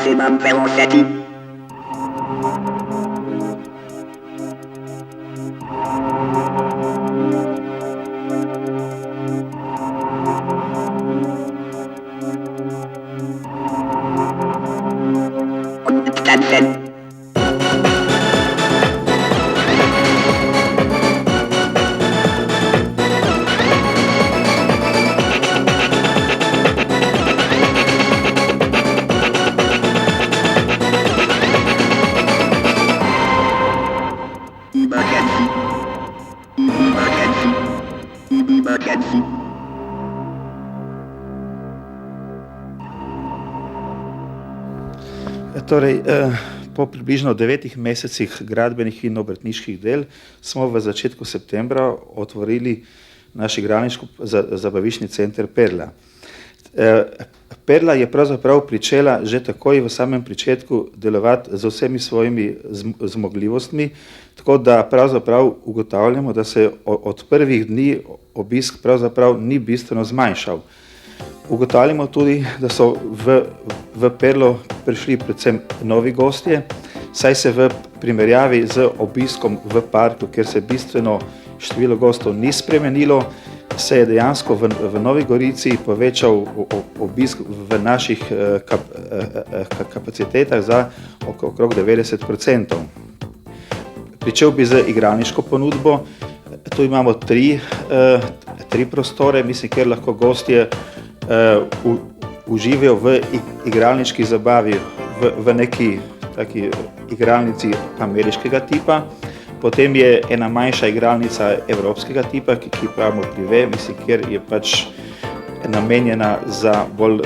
Maximum velocity. Extension. Emergency. Emergency. Emergency. Torej, po približno 9 mesecih gradbenih in obrtniških del smo v začetku septembra otvorili naš igralniško-zabaviščni center Perla. Perla je pravzaprav pričela že takoj v samem pričetku delovati z vsemi svojimi zmogljivostmi, tako da pravzaprav ugotavljamo, da se od prvih dni obisk pravzaprav ni bistveno zmanjšal. Ugotavljamo tudi, da so v Perlo prišli predvsem novi gostje, saj se v primerjavi z obiskom v parku, kjer se bistveno število gostov ni spremenilo, se je dejansko v Novi Gorici povečal obisk v naših kapacitetah za okrog 90%. Pričel bi z igralniško ponudbo. Tu imamo tri prostore, mislim, kjer lahko gostje uživajo v igralniški zabavi v neki taki igralnici ameriškega tipa. Potem je ena manjša igralnica evropskega tipa, ki pravimo prive, mislim, kjer je pač namenjena za bolj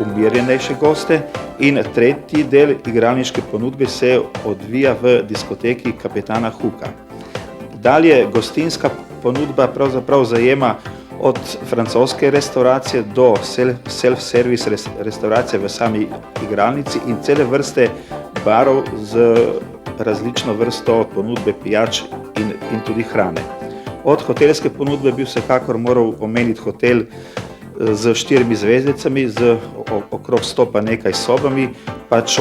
umirjenejše goste. In tretji del igralniške ponudbe se odvija v diskoteki Kapitana Huka. Dalje gostinska ponudba pravzaprav zajema od francoske restauracije do self-service restauracije v sami igralnici in cele vrste barov z različno vrsto ponudbe pijač in tudi hrane. Od hotelske ponudbe bi vsekakor moral omeniti hotel z 4 zvezdicami, z okrog 100 pa nekaj sobami, pač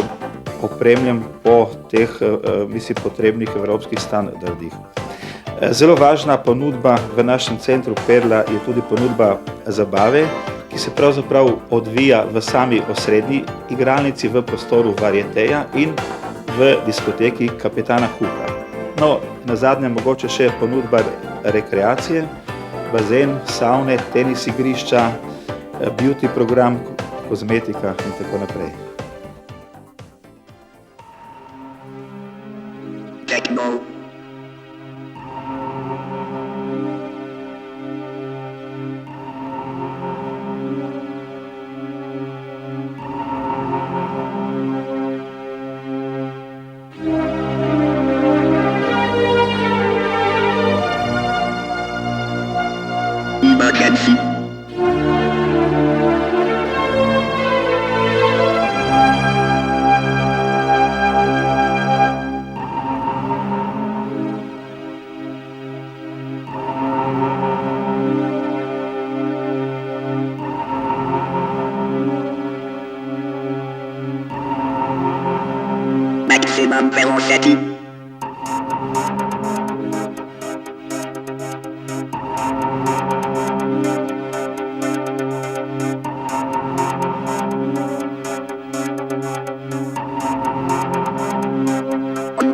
opremljen po teh, mislim, potrebnih evropskih standardih. Zelo važna ponudba v našem centru Perla je tudi ponudba zabave, ki se pravzaprav odvija v sami osrednji igralnici v prostoru Varieteja in v diskoteki Kapitana Huka. No, nazadnje mogoče še ponudba rekreacije, bazen, savne, tenis igrišča, beauty program, kozmetika in tako naprej. Techno. Emergency. Maximum velocity.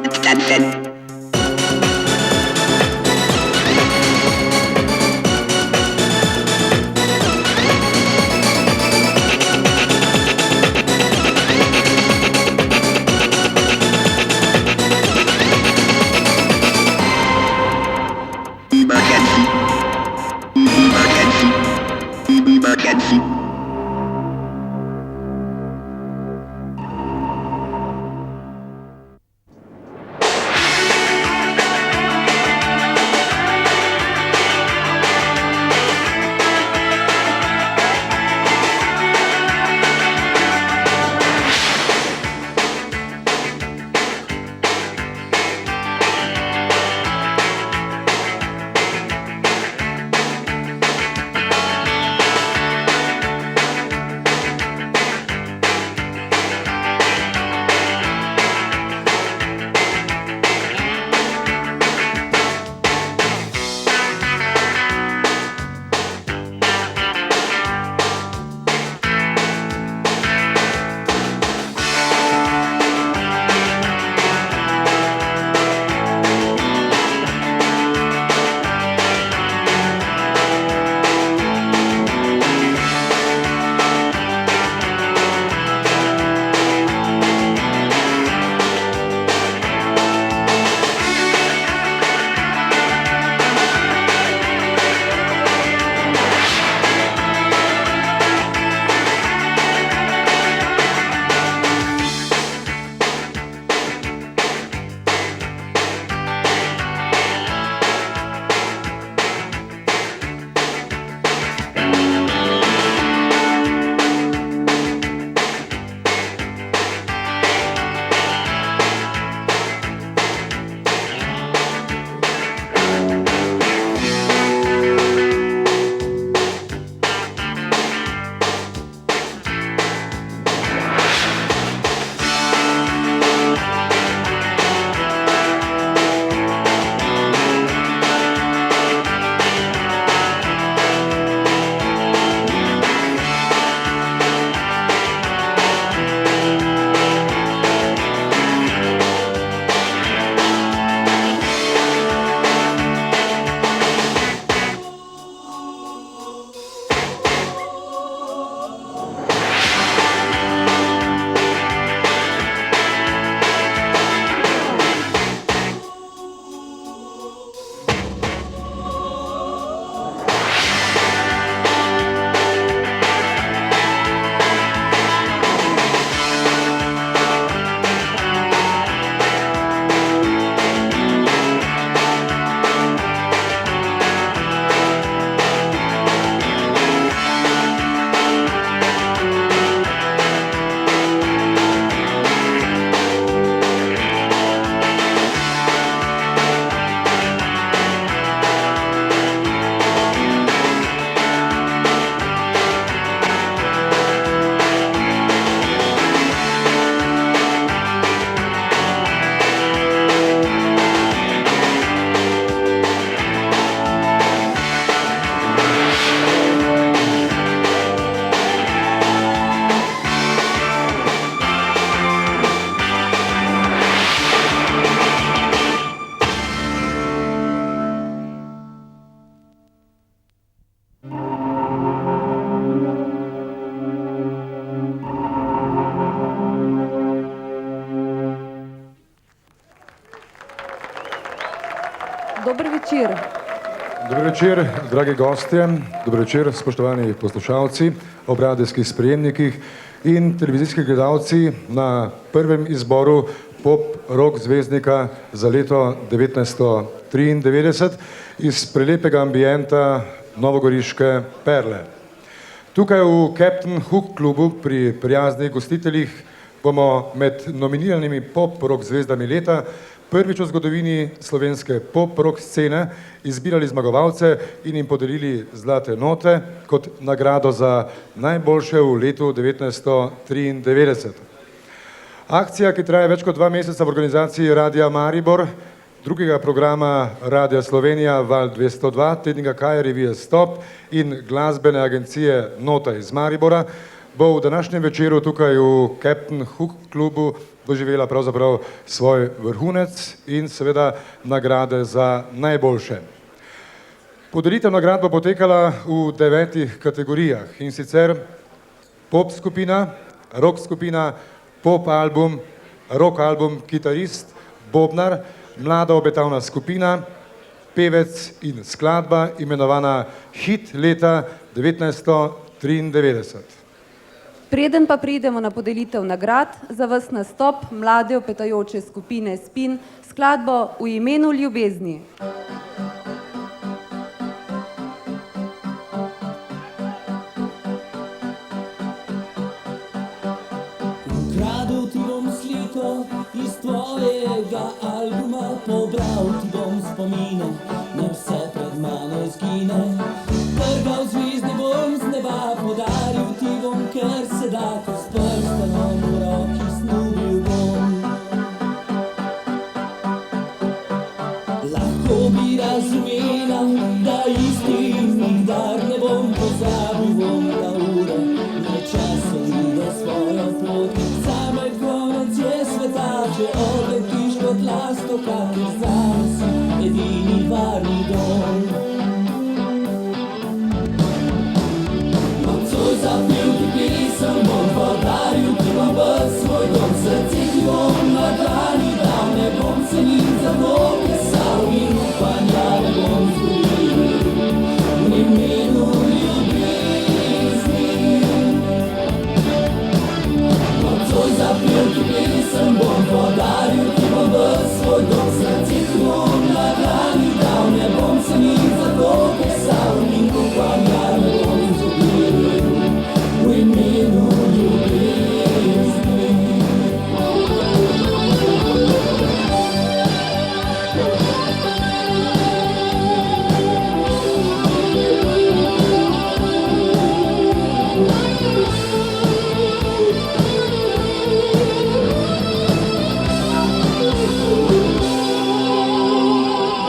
Extension. Emergency. Emergency. večer. Dober večer, dragi gostje, dober večer, spoštovani poslušalci ob radijskih sprejemnikih in televizijski gledalci na prvem izboru pop rock zvezdnika za leto 1993 iz prelepega ambienta novogoriške Perle. Tukaj v Captain Hook klubu pri prijaznih gostiteljih bomo med nominiranimi pop rock zvezdami leta prvič v zgodovini slovenske pop rock scene izbirali zmagovalce in jim podelili zlate note kot nagrado za najboljše v letu 1993. Akcija, ki traja več kot 2 meseca v organizaciji Radia Maribor, drugega programa Radia Slovenija Val 202, tednika Kaj, revije Stop in glasbene agencije Nota iz Maribora, bo v današnjem večeru tukaj v Captain Hook klubu doživela pravzaprav svoj vrhunec in seveda nagrade za najboljše. Podelitev nagrad bo potekala v 9 kategorijah, in sicer pop skupina, rock skupina, pop album, rock album, kitarist, bobnar, mlada obetavna skupina, pevec in skladba imenovana Hit leta 1993. Preden pa pridemo na podelitev nagrad, za vas nastop mlade opetajoče skupine Spin, skladbo V imenu ljubezni. Ukradel ti bom sliko iz tvojega albuma, pobral ti bom spomine, ne vse pred mano izgine. Trgal zvezde bom z neba, podaril ti bom, ker se da, ko s prstenom v roki snubil bom. Lahko bi razumela, da isti nikdar ne bom pozabil, bom ta ura, naj čas odide svojo pot. Zame konec je sveta, če odletiš kot lastovka, ker zame si edini varni dom. Zapil ti pesem, bom podaril ti bom v svoj dom, srce ti bom na dlani dal, ne bom se ni za to kesal in upanja ne bom zgubil. V imenu ljubezni. Nocoj zapil ti pesem, bom podaril ti bom v svoj dom, srce ti bom na dlani dal, ne bom se ni za to kesal in upanja ne bom zgubil. V imenu ljubezni.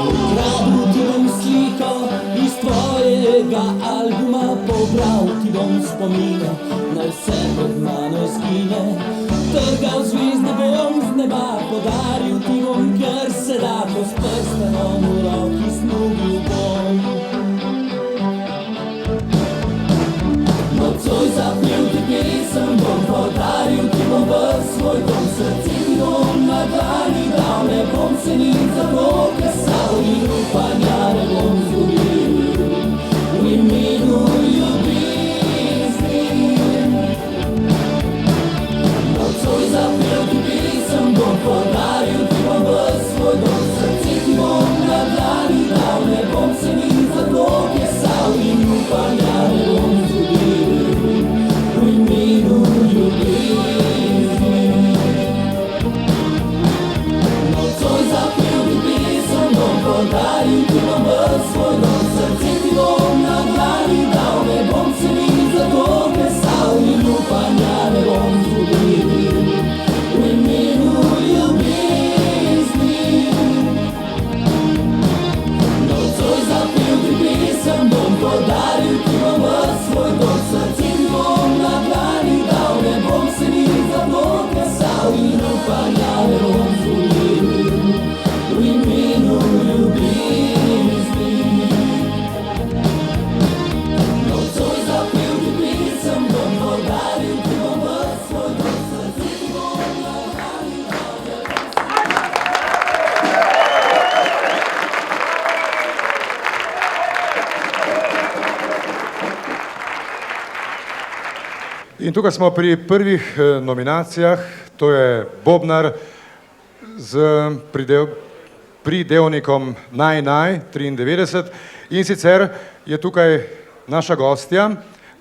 Ukradel ti bom sliko iz tvojega albuma, pobral ti bom spomine, naj vse pred mano izgine. Trgal zvezde bom z neba, podaril ti bom, ker se da, ko s prstenom v roki snubil bom. Nocoj zapil ti pesem, bom podaril ti bom v svoj dom, srce ti bom na dlani dal, ne bom se ni za to kesal in upanja ne bom zgubil. V imenu ljubezni. Nocoj zapil ti pesem, bom podaril ti bom v svoj dom, srce ti bom na dlani dal, ne bom se ni za In tukaj smo pri prvih nominacijah, to je bobnar z pridevnikom Naj 93 in sicer je tukaj naša gostja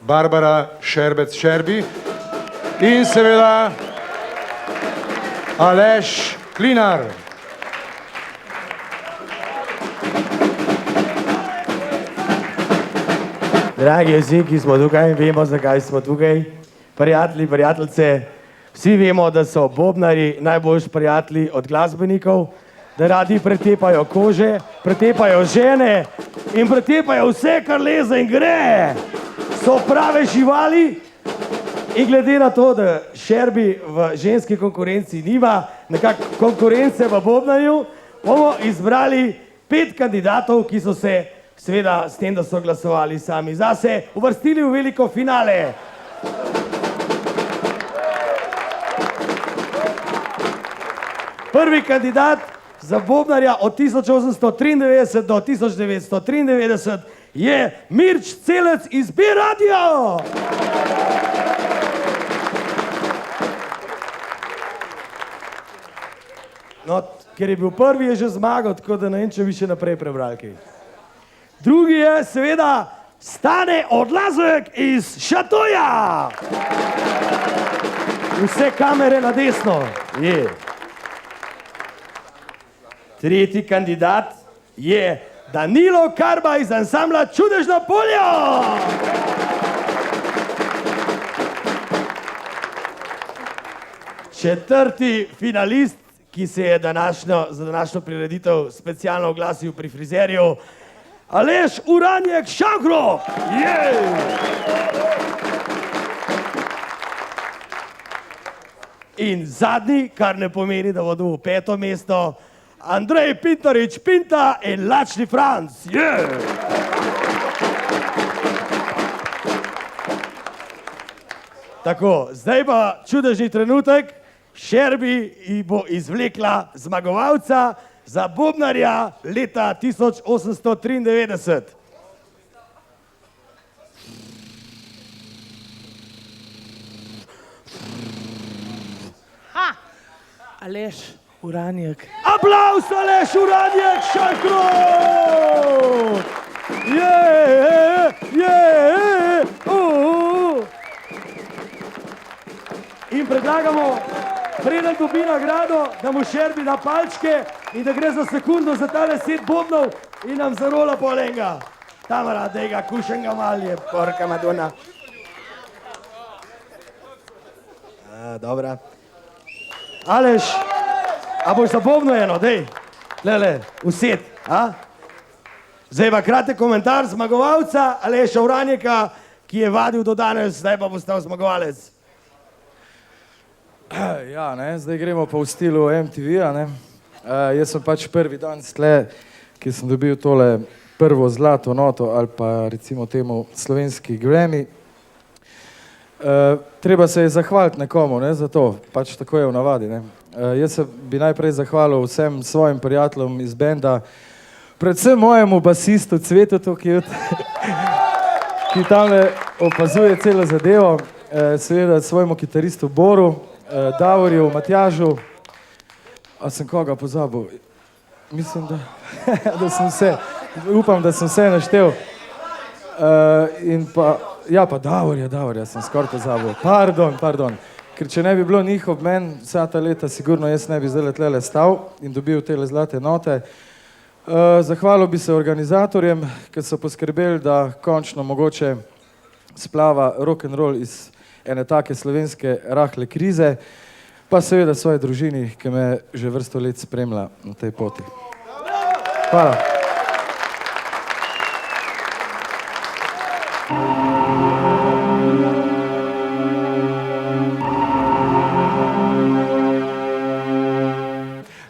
Barbara Šerbec Šerbi in seveda Aleš Klinar. Dragi vsi, ki smo tukaj, vemo, zakaj smo tukaj. Prijatelji, prijateljice, vsi vemo, da so bobnari najboljši prijatelji od glasbenikov, da radi pretepajo kože, pretepajo žene in pretepajo vse, kar leze in gre. So prave živali in glede na to, da Šerbi v ženski konkurenci nima nekako konkurence v bobnarju, bomo izbrali 5 kandidatov, ki so se seveda s tem, da so glasovali sami zase, uvrstili v veliko finale. Prvi kandidat za bobnarja od 1893 do 1993 je Mirč Celec iz B-radio. No, ker je bil prvi, je že zmagal, tako da ne vem, če bi še naprej prebrali kaj. Drugi je seveda Stane Odlazek iz Šatoja. Vse kamere na desno. Je. Tretji kandidat je Danilo Karba iz ansambla Čudežno polje. Četrti finalist, ki se je za današnjo prireditev specialno oglasil pri frizerju, Aleš Uranjek Šankro. In zadnji, kar ne pomeni, da bo dobil 5. mesto, Andrej Pintarič Pinta in Lačni Franc. Tako, zdaj pa čudežni trenutek. Šerbi bo izvlekla zmagovalca za bobnarja leta 1893. Aleš Uranjek. Aplavz, Aleš Uranjek, Šankro! In predlagamo, preden dobi nagrado, da mu Šerbi da palčke in da gre za sekundo za tale 7 bobnov in nam zarola polenga. Tamara, dejga, kušenga malje, porka Madonna. Dobra. Aleš, a boš za bobno eno, dej. Lele, used, a? Zdaj pa kratek komentar zmagovalca Aleša Uranjeka, ki je vadil do danes, zdaj pa postal zmagovalec. Ja, ne, zdaj gremo pa v stilu MTV-a, ne. Jaz sem pač prvi dan tle, ki sem dobil tole prvo zlato noto ali pa recimo temu slovenski Grammy. Treba se je zahvaliti nekomu, ne, za to, pač tako je v navadi, ne. Jaz se bi najprej zahvalil vsem svojim prijateljem iz benda, predvsem mojemu basistu Cvetu, ki tamle opazuje celo zadevo, seveda svojemu kitaristu Boru, Davorju, Matjažu, a sem koga pozabil? Mislim, da sem vse, upam, da sem vse naštel. In pa, ja pa Davorja sem skoraj pozabil. Pardon. Ker če ne bi bilo njih ob meni vsa ta leta, sigurno jaz ne bi zdaj tlele stal in dobil tele zlate note. Zahvalil bi se organizatorjem, ki so poskrbeli, da končno mogoče splava rock'n'roll iz ene take slovenske rahle krize, pa seveda svoji družini, ki me že vrsto let spremlja na tej poti. Hvala.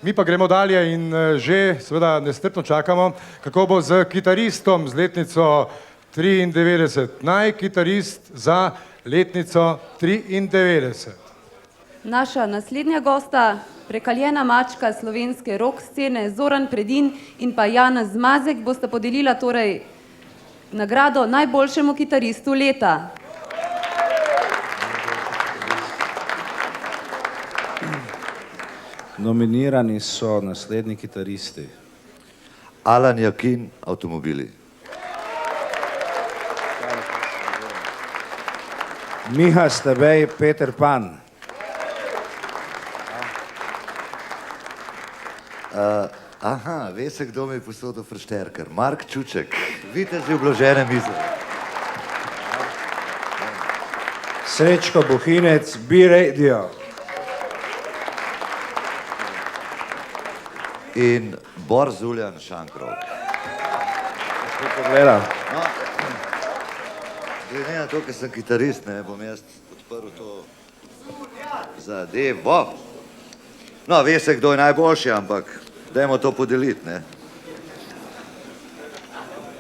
Mi pa gremo dalje in že seveda nestrpno čakamo, kako bo z kitaristom z letnico 93. Kitarist za letnico 93. Naša naslednja gosta, prekaljena mačka slovenske rock scene Zoran Predin in pa Janez Zmazek bosta podelila torej nagrado najboljšemu kitaristu leta. Nominirani so naslednji kitaristi. Alan Jakin, Avtomobili. Miha Stebej, Peter Pan. Aha, ve se, kdo mi je posodil Fršterker. Mark Čuček, vidite že obložene mize. Srečko Bohinec, B-Radio. In Bor Zuljan, Šankrov. Pogledam. No, glede na to, ker sem kitarist, ne, bom jaz odprl to zadevo. No, ve se, kdo je najboljši, ampak dajmo to podeliti, ne.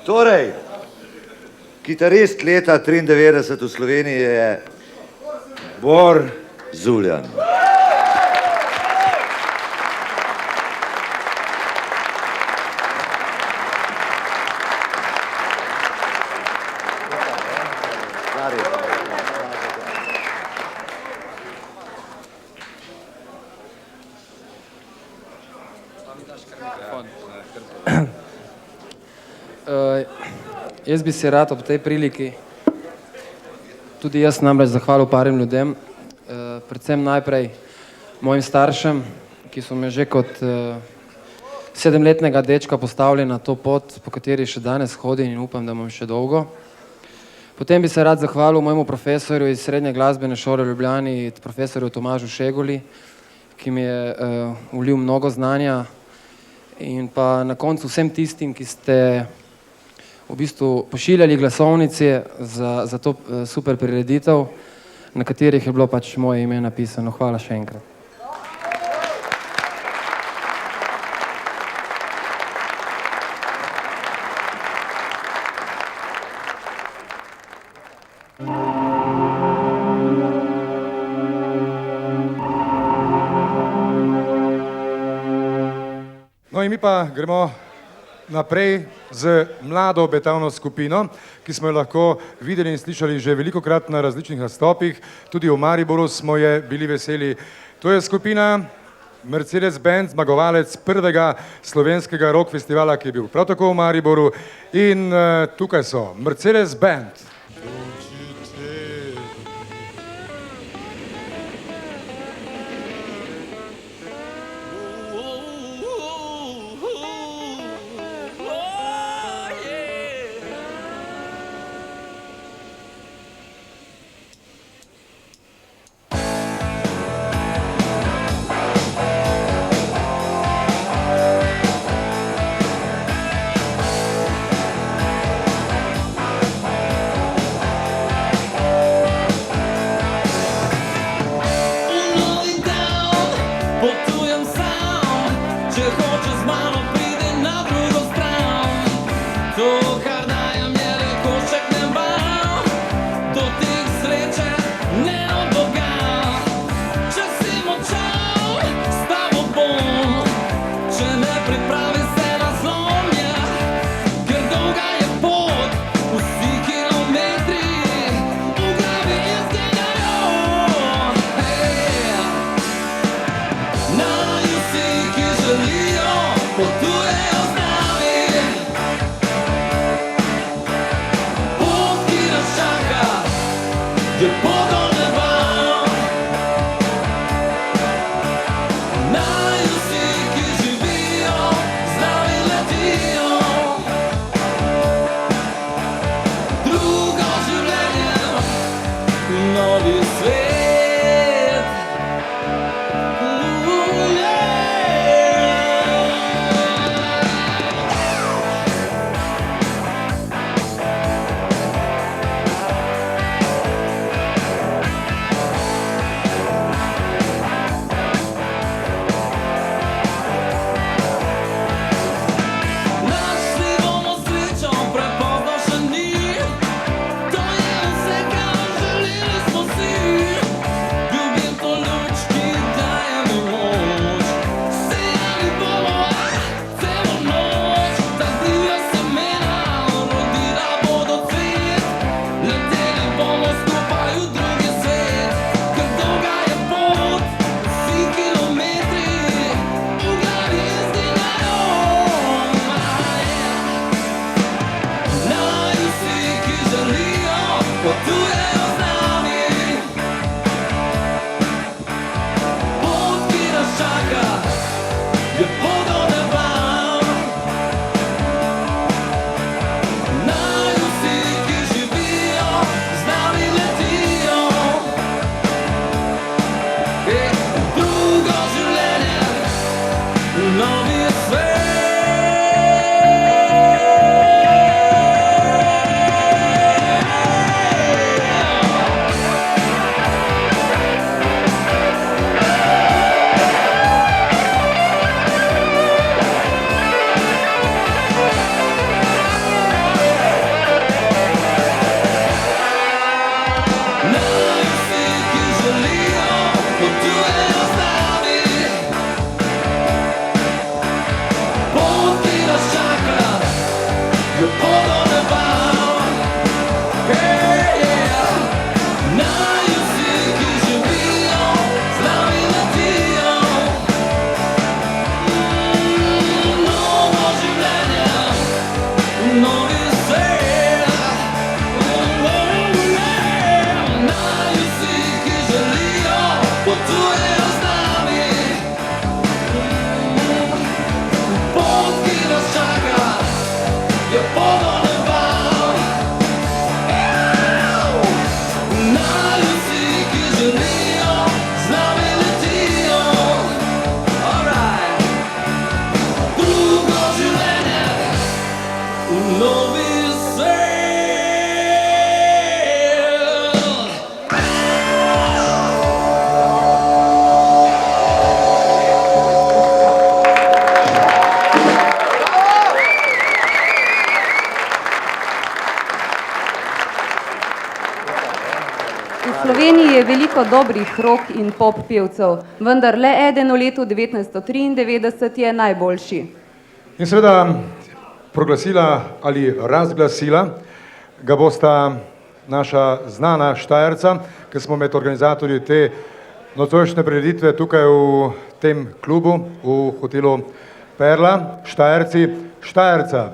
Torej, kitarist leta 93 v Sloveniji je Bor Zuljan. Jaz bi se rad ob tej priliki tudi jaz namreč zahvalil parim ljudem, predvsem najprej mojim staršem, ki so me že kot 7-letnega dečka postavili na to pot, po kateri še danes hodim in upam, da bom še dolgo. Potem bi se rad zahvalil mojemu profesorju iz Srednje glasbene šole v Ljubljani, profesorju Tomažu Šeguli, ki mi je vlil mnogo znanja, in pa na koncu vsem tistim, ki ste v bistvu pošiljali glasovnice za to super prireditev, na katerih je bilo pač moje ime napisano. Hvala še enkrat. No in mi pa gremo naprej z mlado obetavno skupino, ki smo jo lahko videli in slišali že velikokrat na različnih nastopih, tudi v Mariboru smo je bili veseli. To je skupina Mercedes-Benz, zmagovalec prvega slovenskega rock festivala, ki je bil prav tako v Mariboru, in tukaj so Mercedes-Benz. potujejo z nami. Pot, ki nas čaka, je pot do neba. Naj vsi, ki živijo, z nami letijo. Drugo življenje, novi svet. Naj vsi, ki želijo, potujejo z nami. Pot, ki nas čaka, je pot do neba. Naj vsi, ki živijo, z nami letijo. Novo življenje, novi svet. Naj vsi, ki želijo, potujejo z nami. Pot, ki nas čaka, je pot do neba. Naj vsi, ki želijo, z nami letijo. Alright. Drugo življenje, novi svet. V Sloveniji je veliko dobrih rock in pop pevcev, vendar le eden v letu 1993 je najboljši. In seveda proglasila ali razglasila ga bosta naša znana Štajerca, ki smo med organizatorji te nocojšnje prireditve tukaj v tem klubu v hotelu Perla, Štajerci, Štajerca.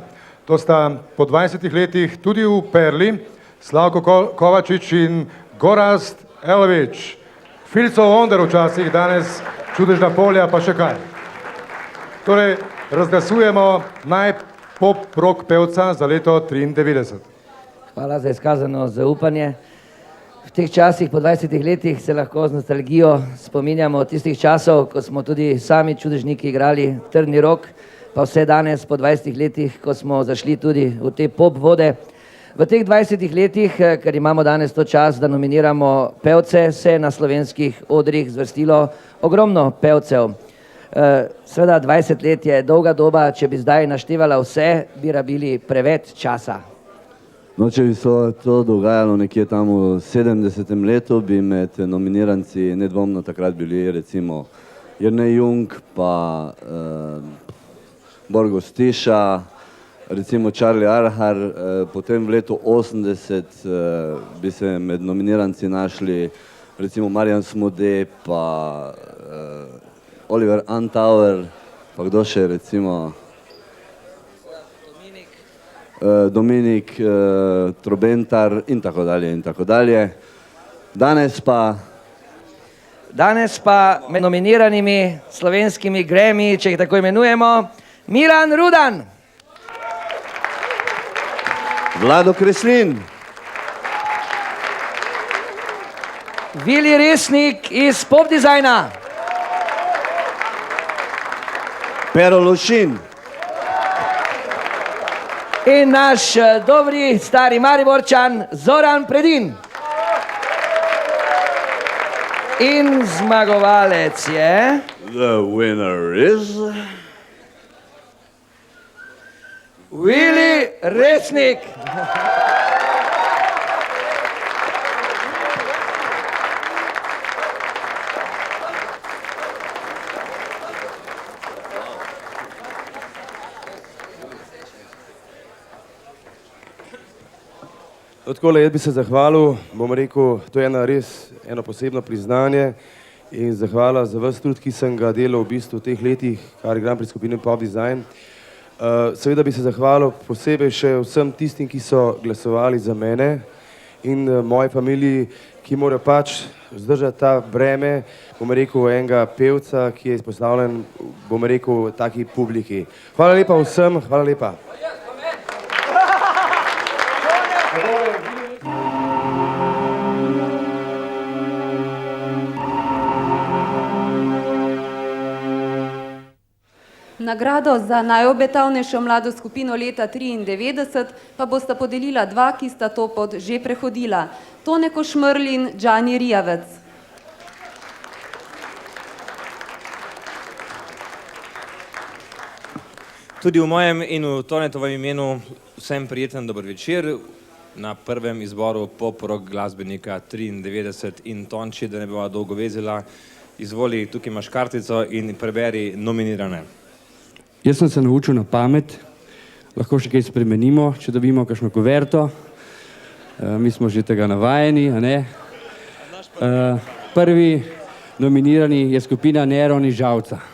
To sta po 20 letih tudi v Perli, Slavko Kovačič in Gorazd Elović. Filco Wonder včasih, danes Čudežna polja, pa še kaj. Torej, razglasujemo najpop rock pevca za leto 93. Hvala za izkazano zaupanje. V teh časih, po 20 letih, se lahko z nostalgijo spominjamo tistih časov, ko smo tudi sami čudežniki igrali trdni rok, pa vse danes, po 20 letih, ko smo zašli tudi v te pop vode. V teh 20 letih, ker imamo danes to čas, da nominiramo pevce, se je na slovenskih odrih zvrstilo ogromno pevcev. Seveda 20 let je dolga doba, če bi zdaj naštevala vse, bi rabili preveč časa. No, če bi se to dogajalo nekje tam v 70. letu, bi med nominiranci nedvomno takrat bili recimo Jernej Jung, pa Borgos Tiša, recimo Charlie Arhar, potem v letu 80 bi se med nominiranci našli recimo Marjan Smode, pa Oliver Antauer, pa kdo še recimo Dominik Trobentar in tako dalje in tako dalje. Danes pa med nominiranimi slovenskimi Grammy, če jih tako imenujemo, Milan Rudan. Vlado Kreslin. Vili Resnik iz pop dizajna. Pero Lušin. In naš dobri stari Mariborčan Zoran Predin. In zmagovalec je... The winner is... Vili Resnik. Takole, jaz bi se zahvalil, bom rekel, to je eno posebno priznanje in zahvala za ves trud, ki sem ga delal v bistvu v teh letih, kar igram pri skupini Pop Design. Seveda bi se zahvalil posebej še vsem tistim, ki so glasovali za mene in moji familiji, ki mora pač zdržati ta breme, bom rekel, enega pevca, ki je izpostavljen, bom rekel, taki publiki. Hvala lepa vsem, hvala lepa. Nagrado za najobetavnejšo mlado skupino leta 1993 pa bosta podelila dva, ki sta to pot že prehodila. Tone Košmerl in Džani Rijavec. Tudi v mojem in v Tonetovem imenu vsem prijeten dober večer na prvem izboru pop-rock glasbenika 93 in Tonči, da ne bova dolgo vezila. Izvoli, tukaj imaš kartico in preberi nominirane. Jaz sem se naučil na pamet, lahko še kaj spremenimo, če dobimo kakšno kuverto. Mi smo že tega navajeni, a ne? Prvi nominirani je skupina Neron iz Žalca.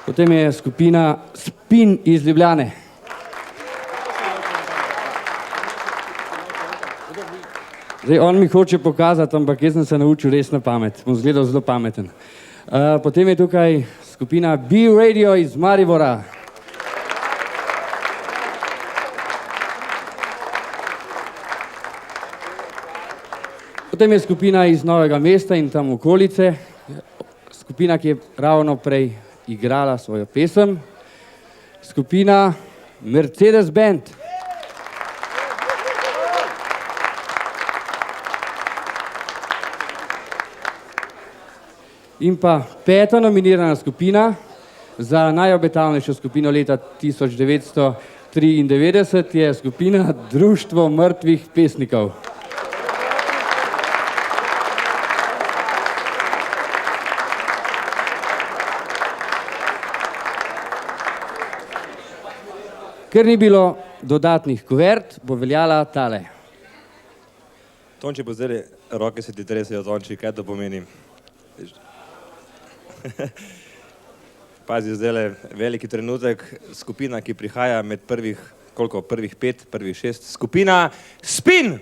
Potem je skupina Spin iz Ljubljane. Zdaj, on mi hoče pokazati, ampak jaz sem se naučil res na pamet. Bom izgledal zelo pameten. Potem je tukaj skupina B-Radio iz Maribora. Potem je skupina iz Novega mesta in tam okolice. Skupina, ki je ravno prej igrala svojo pesem. Skupina Mercedes Band. In pa peta nominirana skupina za najobetavnejšo skupino leta 1993 je skupina Društvo mrtvih pesnikov. Ker ni bilo dodatnih kuvert, bo veljala tale. Tonči, bo zdaj roke se ti tresejo, Tonči, kaj to pomeni? Pazi, zdaj je veliki trenutek, skupina, ki prihaja med prvih 5, prvih 6, skupina Spin!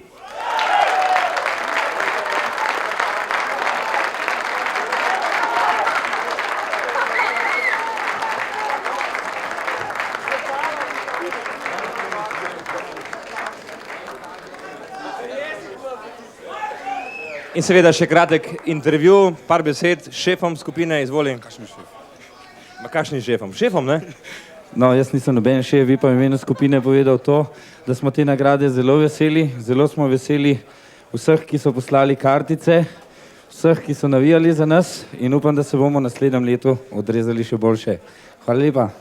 In seveda še kratek intervju, par besed s šefom skupine, izvoli. Kakšni šef? Ma kakšni šefom? Šefom, ne? No, jaz nisem noben šef, bi pa v imenu skupine povedal to, da smo te nagrade zelo veseli. Zelo smo veseli vseh, ki so poslali kartice, vseh, ki so navijali za nas in upam, da se bomo v naslednjem letu odrezali še boljše. Hvala lepa.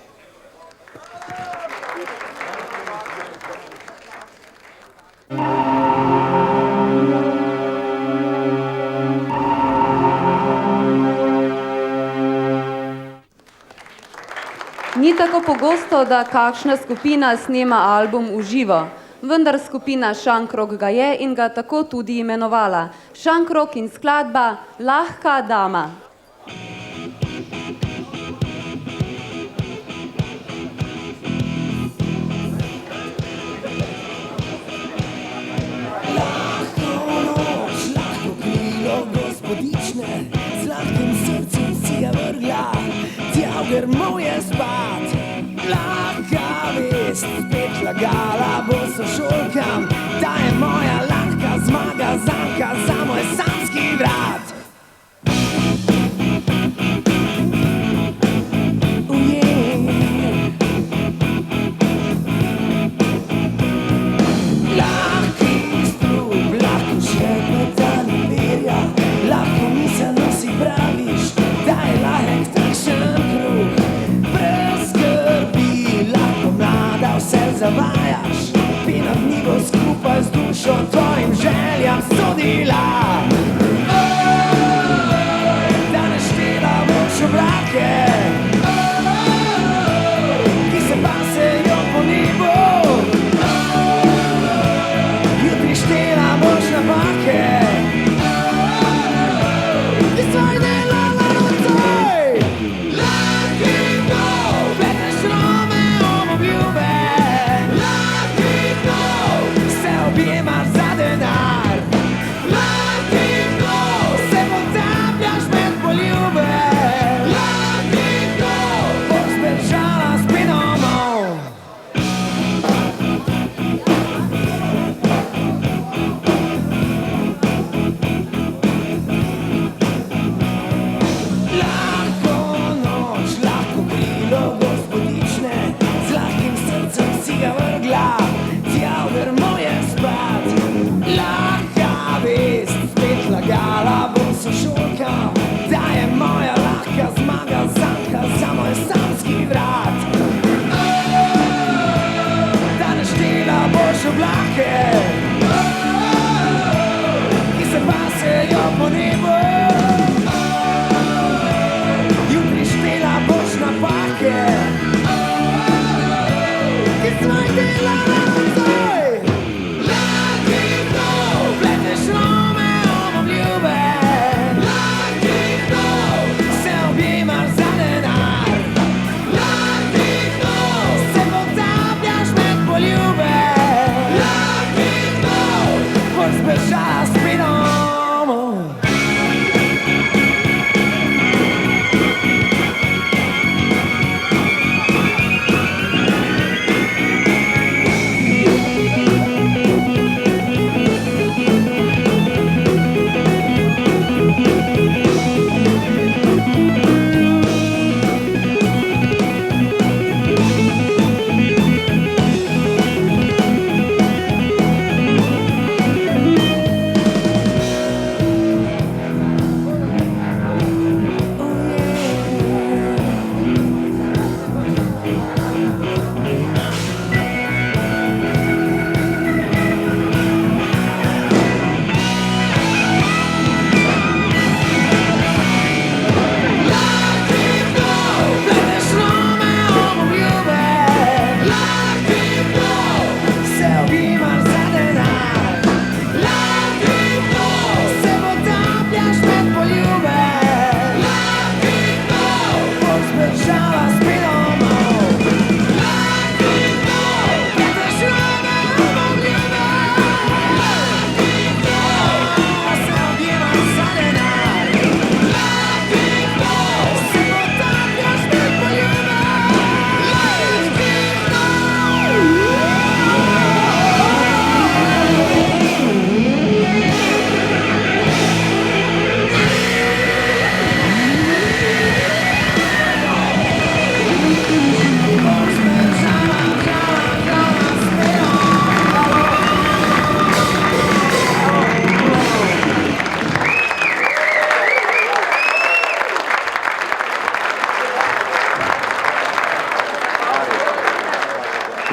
Ni tako pogosto, da kakšna skupina snema album v živo, vendar skupina Šankrok ga je in ga tako tudi imenovala. Šankrok in skladba Lahka dama. Sladkim srcem si ga vrgla, tja v grmu je spat. Lahka vest, spet lagala bo sošolkam, da je moja lahka zmaga zanka za moj samski vrat. Lahki strup, lahko še metani perja, lahko miselno si praviš, da je lahek takšen kruh. Brez skrbi, lahko mlada vse zavajaš, pena v njego skupaj z dušo tvojim željam sodila.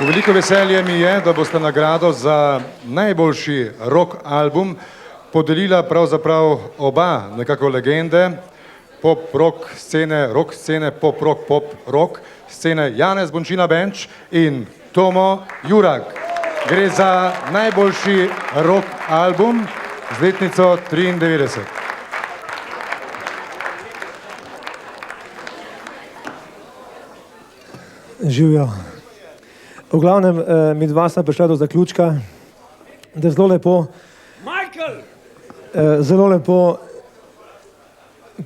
Veliko veselje mi je, da boste nagrado za najboljši rock album podelila pravzaprav oba nekako legende pop-rock scene, pop-rock scene Janez Bončina Benč in Tomo Jurak. Gre za najboljši rock album z letnico 93. Živijo. V glavnem, mi dva sta prišla do zaključka, da je zelo lepo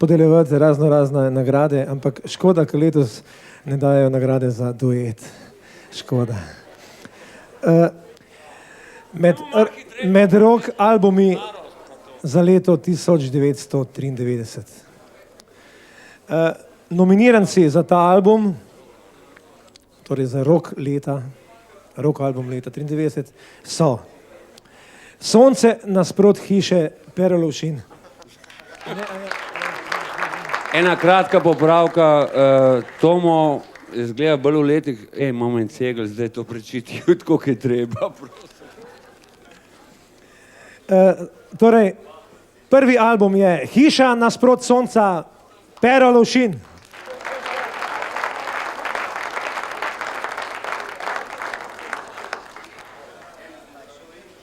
podeljevati razne nagrade, ampak škoda, ker letos ne dajo nagrade za duet. Škoda. Med rock albumi za leto 1993. Nominiranci za ta album, torej za rock album leta 93, so Sonce nasprot hiše Pero Lovšin. Ena kratka popravka, Tomo izgleda bolj v letih, moment cegel, zdaj to prečiti, tako je treba. Torej, prvi album je Hiša nasprot sonca Pero Lovšin.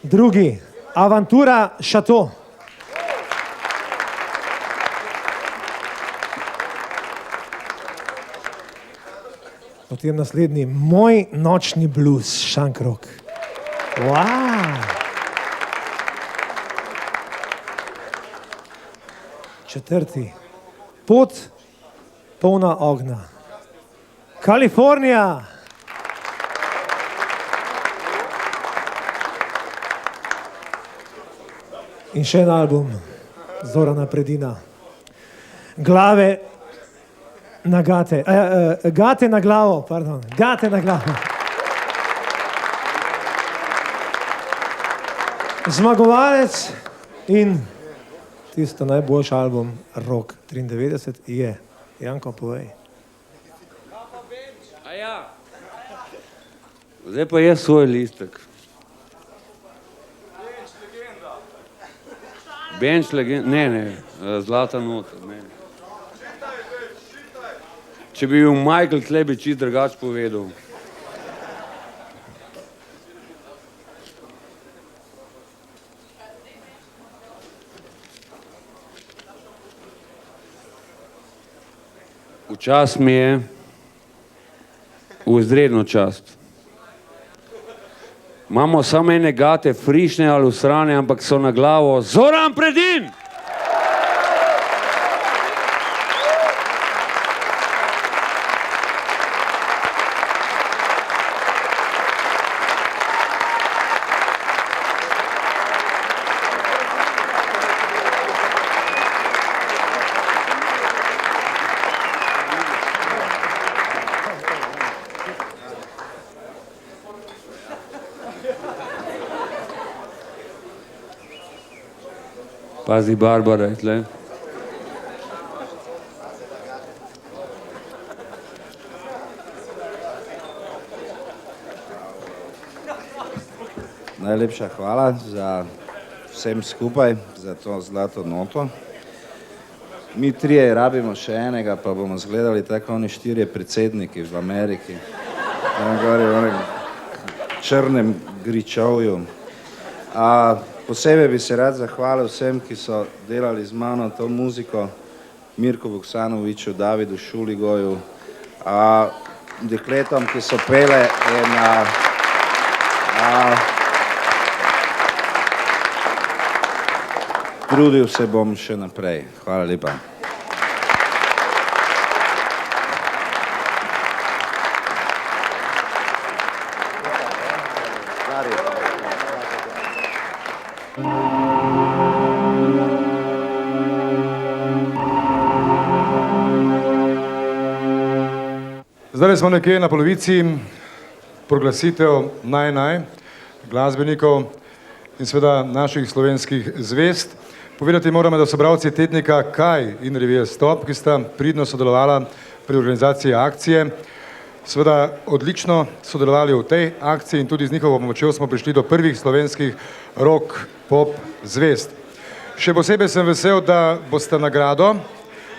Drugi, Avantura Šato. Potem naslednji, Moj nočni blues, Šankrok. Wow. Četrti, Pot polna ognja, Kalifornija. In še en album Zorana Predina, Glave na gate, gate na glavo, pardon, Gate na glavo. Zmagovalec in tisto najboljši album rock 93 je, Janko, povej. Zdaj pa je svoj listek. Benč legenda, ne, Zlata nota, ne. Če bi bil Michael tle, bi čist drugače povedal. V čast mi je, v izredno čast. Imamo samo ene gate, frišne ali usrane, ampak so na glavo Zoran Predin! Pazi, Barbara je tle. Najlepša hvala za vsem skupaj, za to zlato noto. Mi trije rabimo še enega, pa bomo zgledali tako oni 4 predsedniki v Ameriki. Tam gori v onem črnem gričovju. Posebej bi se rad zahvalil vsem, ki so delali z mano to muziko, Mirku Vuksanoviču, Davidu Šuligoju, dekletom, ki so pele in trudil se bom še naprej. Hvala lepa. Zdaj smo nekje na polovici proglasitev glasbenikov in seveda naših slovenskih zvest. Povedati moramo, da so bralci tednika Kaj in revije Stop, ki sta pridno sodelovala pri organizaciji akcije, seveda odlično sodelovali v tej akciji in tudi z njihovo pomočjo smo prišli do prvih slovenskih rock pop zvezd. Še posebej sem vesel, da boste nagrado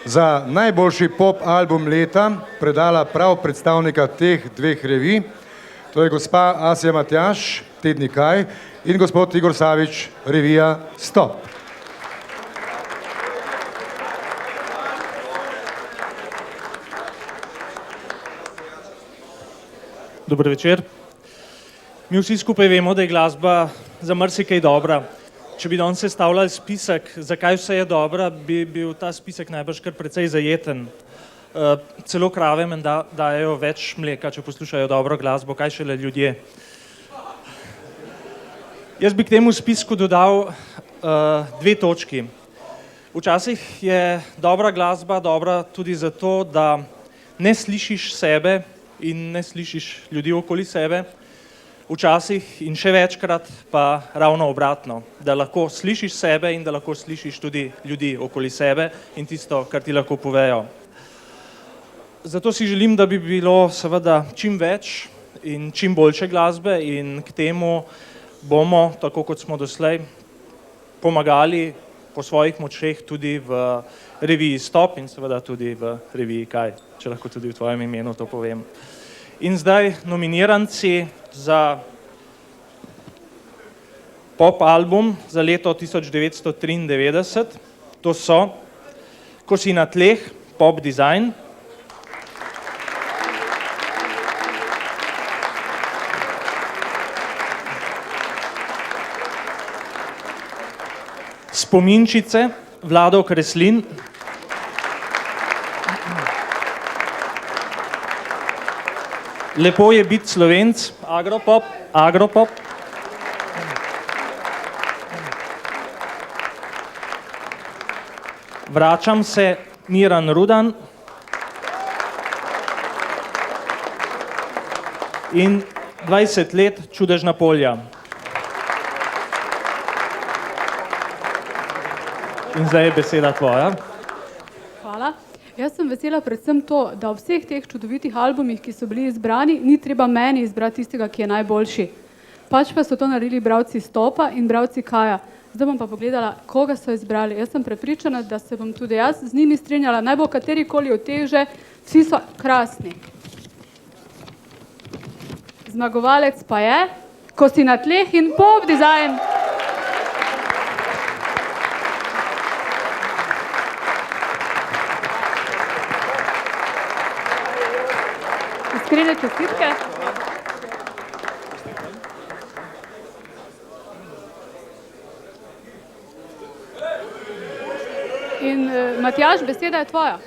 za najboljši pop album leta predala prav predstavnika teh dveh revij, to je gospa Asja Matjaž, Tednik Kaj, in gospod Igor Savič, revija Stop. Dober večer. Mi vsi skupaj vemo, da je glasba za marsikaj dobra. Če bi danes sestavljali spisek, zakaj vse je dobra, bi bil ta spisek najbrž kar precej zajeten. Celo krave menda dajejo več mleka, če poslušajo dobro glasbo, kaj šele ljudje. Jaz bi k temu spisku dodal dve točki. Včasih je dobra glasba dobra tudi zato, da ne slišiš sebe in ne slišiš ljudi okoli sebe. Včasih in še večkrat pa ravno obratno, da lahko slišiš sebe in da lahko slišiš tudi ljudi okoli sebe in tisto, kar ti lahko povejo. Zato si želim, da bi bilo seveda čim več in čim boljše glasbe in k temu bomo, tako kot smo doslej, pomagali po svojih močeh tudi v reviji Stop in seveda tudi v reviji Kaj, če lahko tudi v tvojem imenu to povem. In zdaj nominiranci za pop album za leto 1993, to so Ko si na tleh, Pop Design, Spominčice, Vlado Kreslin, Lepo je biti Slovenc, Agropop, Vračam se, Miran Rudan in 20 let, Čudežna polja. In zdaj je beseda tvoja. Hvala. Jaz sem vesela predvsem to, da v vseh teh čudovitih albumih, ki so bili izbrani, ni treba meni izbrati tistega, ki je najboljši. Pač pa so to naredili bralci Stopa in bralci Kaja. Zdaj bom pa pogledala, koga so izbrali. Jaz sem prepričana, da se bom tudi jaz z njimi strinjala. Naj bo katerikoli od teh že, vsi so krasni. Zmagovalec pa je Ko si na tleh in Pop Design. Iskrene čestitke. In Matjaž, beseda je tvoja.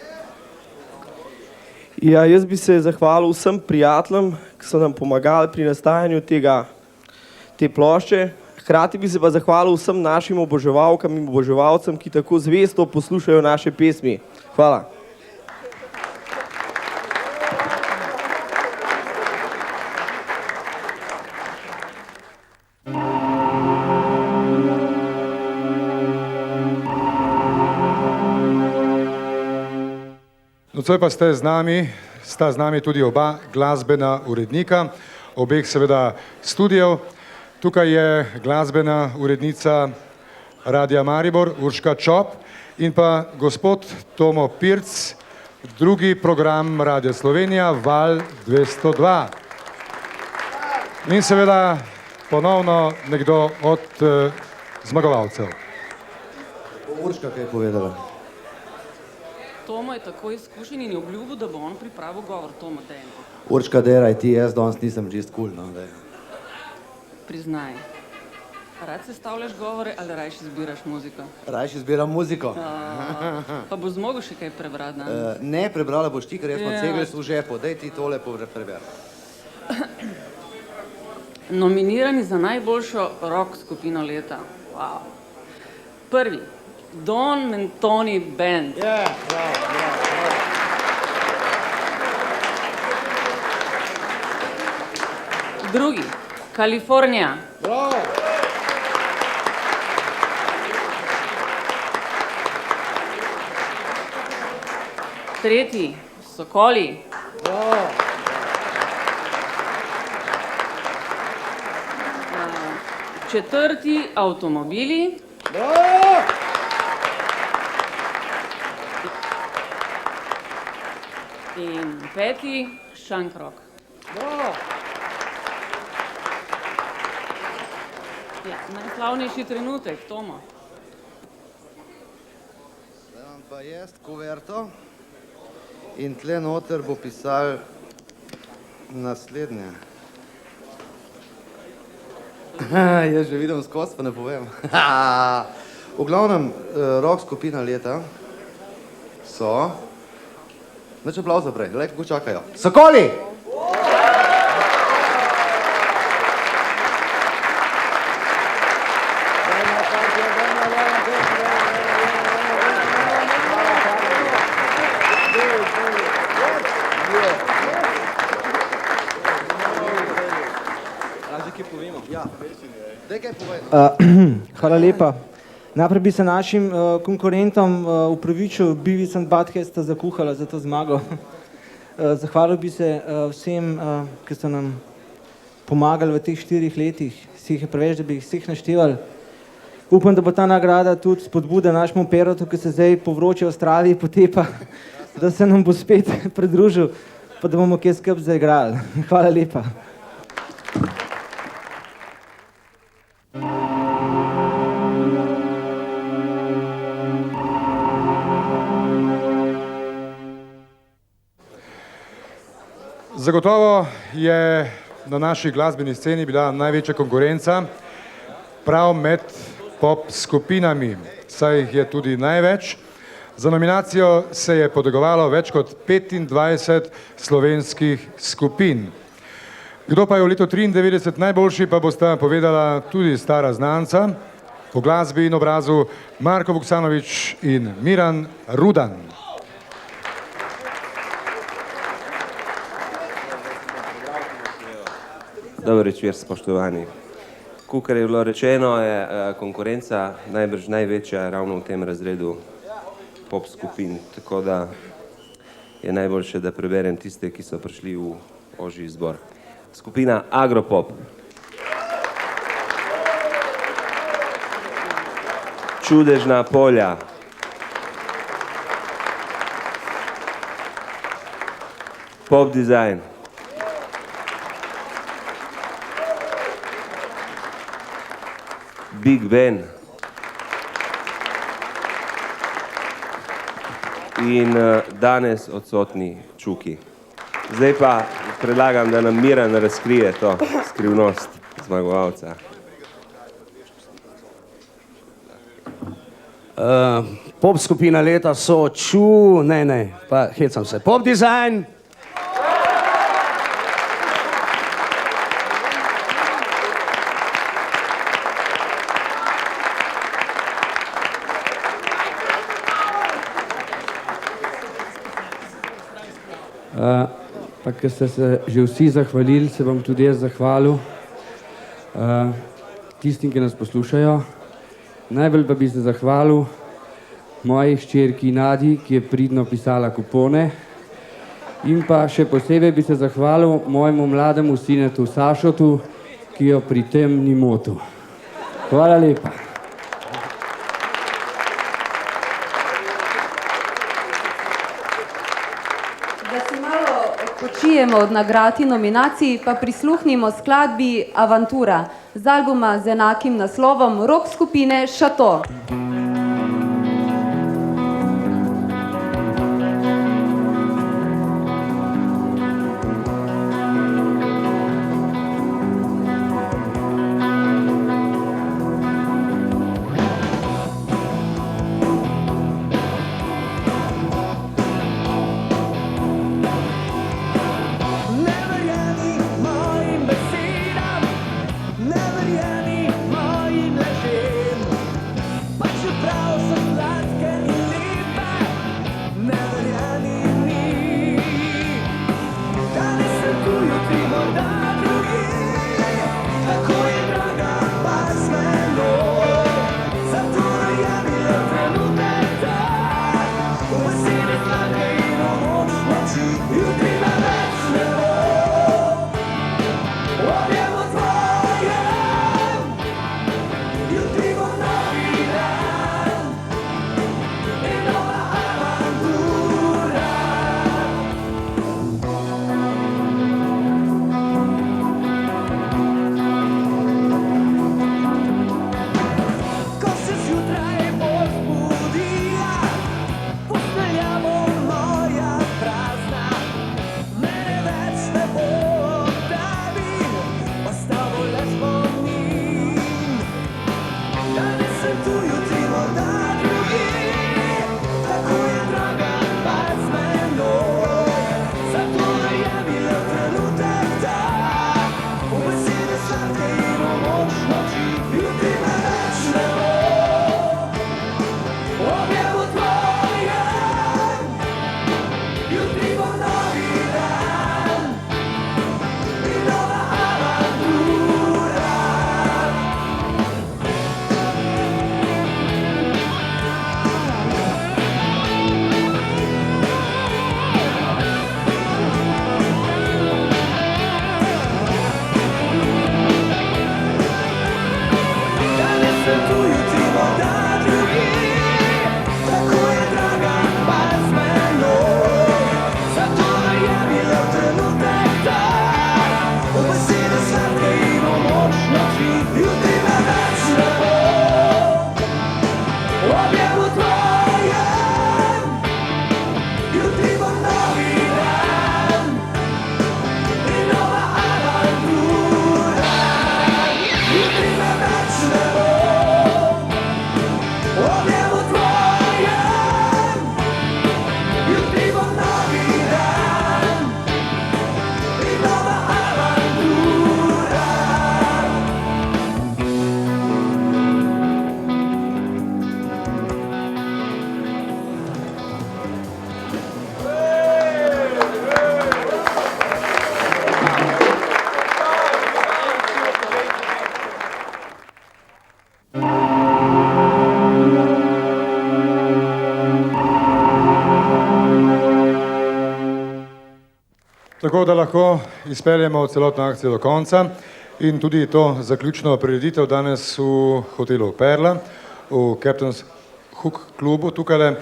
Ja, jaz bi se zahvalil vsem prijateljem, ki so nam pomagali pri nastajanju te plošče. Hkrati bi se pa zahvalil vsem našim oboževalkam in oboževalcem, ki tako zvesto poslušajo naše pesmi. Hvala. Nocoj pa sta z nami tudi oba glasbena urednika, obeh seveda studijev. Tukaj je glasbena urednica Radia Maribor, Urška Čop, in pa gospod Tomo Pirc, drugi program Radia Slovenija, Val 202. In seveda ponovno nekdo od zmagovalcev. Urška, kaj je povedala? Tomo je tako izkušen in je obljubil, da bo on pripravil govor. Tomo, daj enkrat. Urška, deraj ti, jaz danes nisem čist cool, no, daj. Priznaj. Rad sestavljaš govore ali rajši zbiraš muziko? Rajši zbiram muziko. Pa bo zmogel še kaj prebrati danes? Ne, prebrala boš ti, ker jaz imam cegles v žepu. Daj ti tole preberi. Nominirani za najboljšo rock skupino leta. Wow. Prvi. Don Mentoni Band. Drugi, Kalifornija. Tretji, Sokoli. Četrti avtomobili. In peti šankrok. Ja, najslavnejši trenutek, Tomo. Zdaj vam pa jaz kuverto in tle noter bo pisal naslednje. Jaz že vidim skozi, pa ne povem. V glavnem, rock skupina leta so... Neč aplauza prej, gledaj, kako čakajo. Sokoli! Hvala lepa. Najprej bi se našim konkurentom upravičil, Beavis and Butthead sta zakuhala za to zmago. Zahvalil bi se vsem, ki so nam pomagali v teh 4 letih, si jih je preveč, da bi jih vseh naštevali. Upam, da bo ta nagrada tudi spodbuda našemu Perotu, ki se zdaj po vroči Avstraliji potepa, da se nam bo spet pridružil, pa da bomo kje skupaj zaigrali. Hvala lepa. Zagotovo je na naši glasbeni sceni bila največja konkurenca prav med pop skupinami, saj jih je tudi največ. Za nominacijo se je potegovalo več kot 25 slovenskih skupin. Kdo pa je v letu 1993 najboljši, pa bosta povedala tudi stara znanca, po glasbi in obrazu Marko Vuksanović in Miran Rudan. Dober večer, spoštovani. Kakor je bilo rečeno, je konkurenca najbrž največja ravno v tem razredu pop skupin, tako da je najboljše, da preberem tiste, ki so prišli v ožji izbor. Skupina Agropop. Čudežna polja. Pop Design. Big Ben in danes odsotni Čuki. Zdaj pa predlagam, da nam Miran razkrije to skrivnost zmagovalca. Pop skupina leta so pa hecam se, Pop Design. Pa ker ste se že vsi zahvalili, se bom tudi jaz zahvalil tistim, ki nas poslušajo. Najbolj pa bi se zahvalil moji hčerki Nadi, ki je pridno pisala kupone. In pa še posebej bi se zahvalil mojemu mlademu sinetu Sašotu, ki jo pri tem ni motil. Hvala lepa. Počijemo od nagrad in nominacij, pa prisluhnimo skladbi Avantura z albuma z enakim naslovom rock skupine Šato. But tako da lahko izpeljemo celotno akcijo do konca in tudi to zaključno prireditev danes v hotelu Perla, v Captain's Hook klubu tukaj.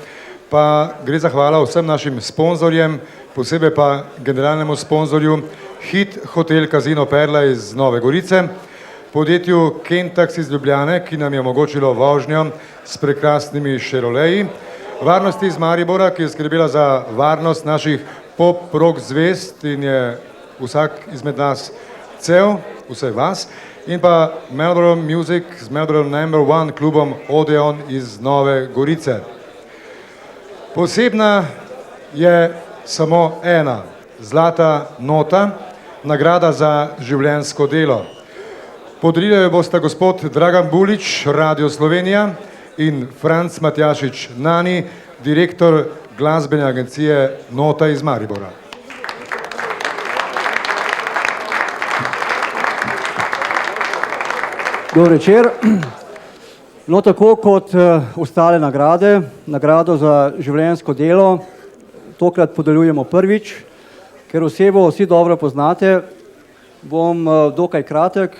Pa gre zahvala vsem našim sponzorjem, posebej pa generalnemu sponzorju Hit Hotel Casino Perla iz Nove Gorice, podjetju Kentax iz Ljubljane, ki nam je omogočilo vožnjo s prekrasnimi Chevroleti, varnosti iz Maribora, ki je skrbela za varnost naših pop rock zvest in je vsak izmed nas cel, vsaj vas, in pa Melbourne Music z Melbourne No. 1 klubom Odeon iz Nove Gorice. Posebna je samo ena, zlata nota, nagrada za življenjsko delo. Podarili jo bosta gospod Dragan Bulič, Radio Slovenija, in Franc Matjašič Nani, direktor glasbene agencije Nota iz Maribora. Dober večer. No, tako kot ostale nagrade, nagrado za življenjsko delo tokrat podeljujemo prvič, ker osebo vsi dobro poznate, bom dokaj kratek.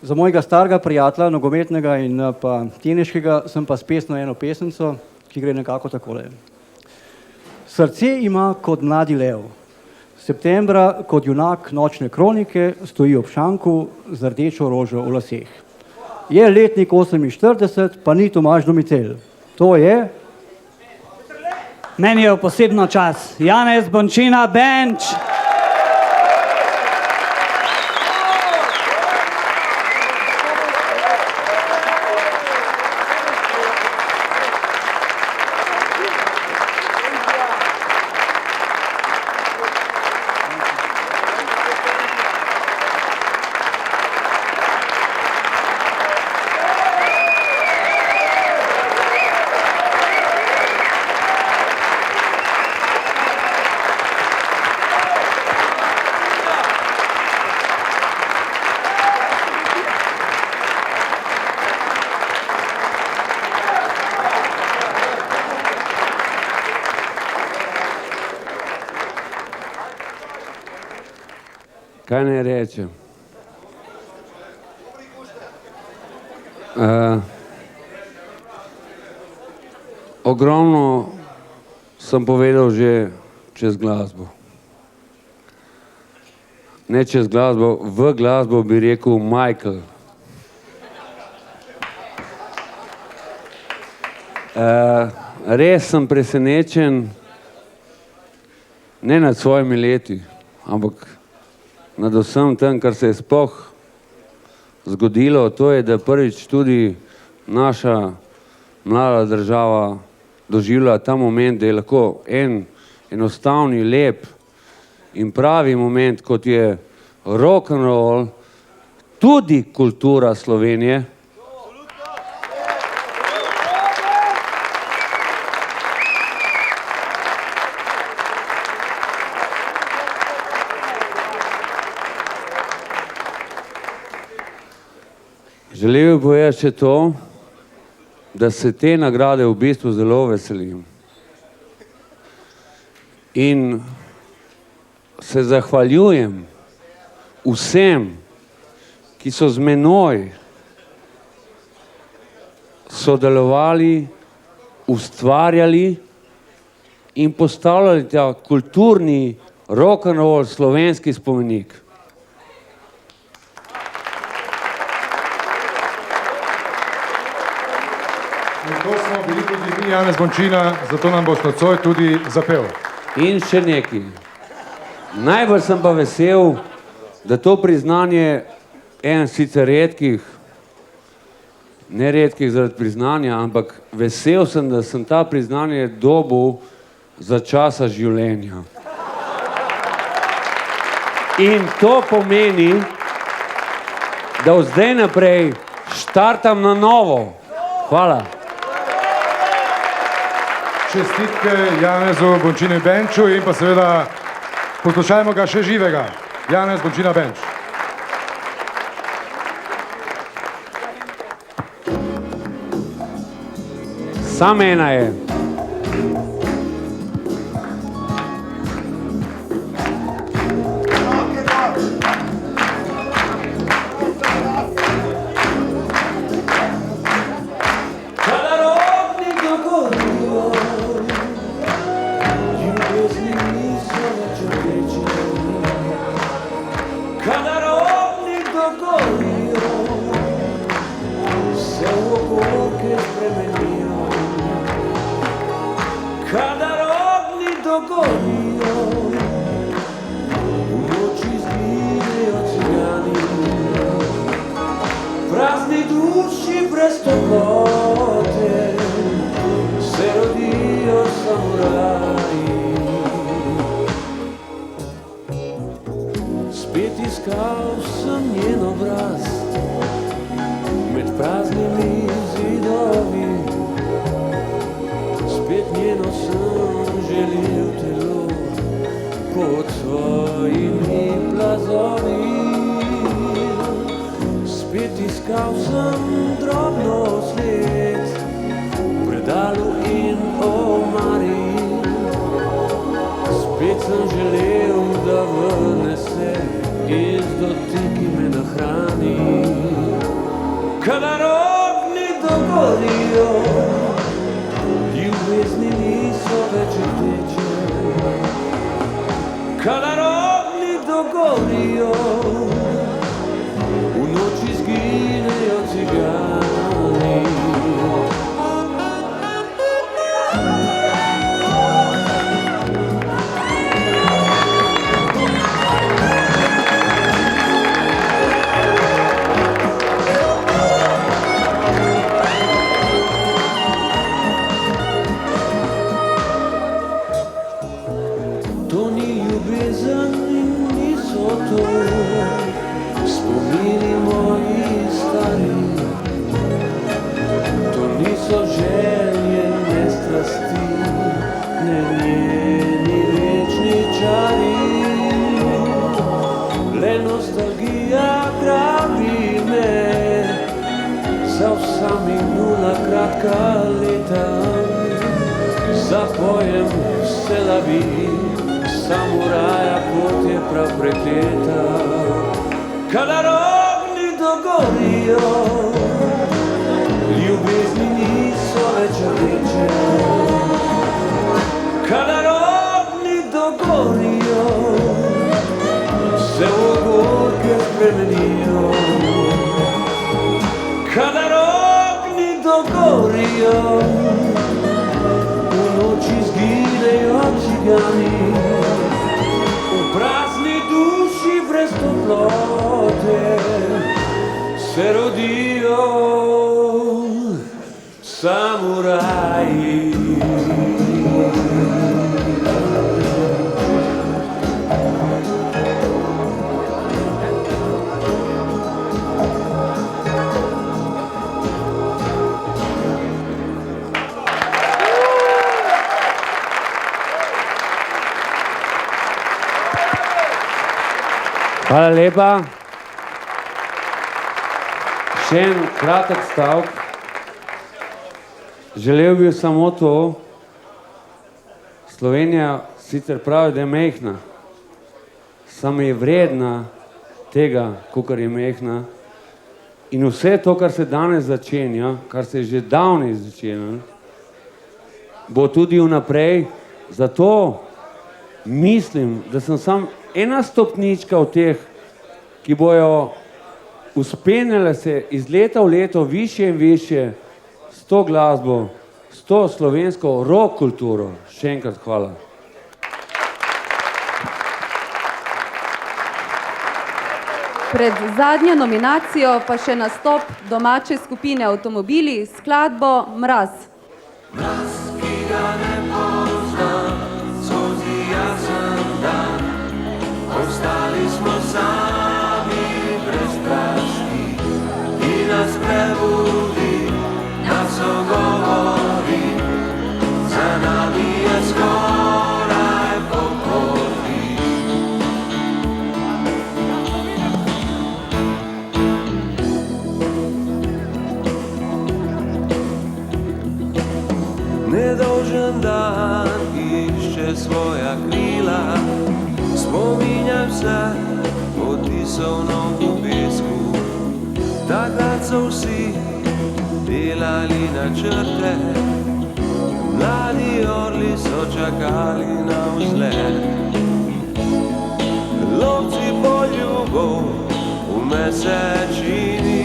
Za mojega starega prijatelja, nogometnega in pa teniškega, sem pa spesnil eno pesemco, ki gre nekako takole. Srce ima kot mladi lev. Septembra kot junak nočne kronike stoji ob šanku z rdečo rožo v laseh. Je letnik 48, pa ni Tomaž Domicel. To je... Meni je posebno čas. Janez Bončina Benč. Kaj naj rečem? Ogromno sem povedal že čez glasbo. Ne čez glasbo, v glasbo bi rekel Michael. Res sem presenečen, ne nad svojimi leti, ampak nad vsem tem, kar se je sploh zgodilo, to je, da prvič tudi naša mlada država doživlja ta moment, da je lahko enostavni, lep in pravi moment, kot je rock and roll, tudi kultura Slovenije. Želel bi povedati še to, da se te nagrade v bistvu zelo veselim. In se zahvaljujem vsem, ki so z menoj sodelovali, ustvarjali in postavljali ta kulturni rock and roll slovenski spomenik. In to smo bili tudi mi, Janez Bončina, zato nam boš nocoj tudi zapel. In še nekaj. Najbolj sem pa vesel, da to priznanje en sicer redkih, ne redkih zaradi priznanja, ampak vesel sem, da sem ta priznanje dobil za časa življenja. In to pomeni, da od zdaj naprej štartam na novo. Hvala. Čestitke Janezu Bončini Benču in pa seveda poslušajmo ga še živega. Janez Bončina Benč. Sam ena je. brez toplote se rodijo samuraji. Spet iskal sem njen obraz med praznimi zidovi, spet njeno sem želel telo pod svojimi plazovi. Spet iskal sem drobno sled v predalu in omari. Spet sem želel, da vrne se iz dotiki me nahrani. Kadar ognji dogorijo, ljubezni niso več rdeče. Kadar ognji dogorijo, v noči izginejo cigani. To ni ljubezen in niso to spomini moji stari. To niso želje, ne strasti, ne njeni večni čari. Le nostalgija grabi me za vsa minula kratka leta. Zapojem se lavi samuraja, pot je prav prekleta. Kadar ognji dogorijo, ljubezni niso več rdeče. Kadar ognji dogorijo, se v ogorke spremenijo. Kadar ognji dogorijo, v noči izginejo cigani. V prazni duši brez toplote se rodijo samuraji. Hvala lepa. Še en kratek stavek. Želel bi samo to. Slovenija sicer pravi, da je majhna, samo je vredna tega, kakor je majhna. In vse to, kar se danes začenja, kar se je že davnej začenjalo, bo tudi vnaprej. Zato mislim, da sem sam ena stopnička od teh, ki bojo uspenjale se iz leta v leto više in više s to glasbo, s to slovensko rock kulturo. Še enkrat hvala. Pred zadnjo nominacijo pa še nastop domače skupine Avtomobili s skladbo Mraz. Mraz, ki ga ne poznam, skozi jasen dan, ostali smo sami brez strasti, ki nas prebudi, nas ogovori, za nami je skoraj po poti. Nedolžen dan išče svoja krila, spominjam se odtisov v pesku. Takrat so vsi delali načrte, mladi orli so čakali na vzlet. Lovci poljubov v mesečini,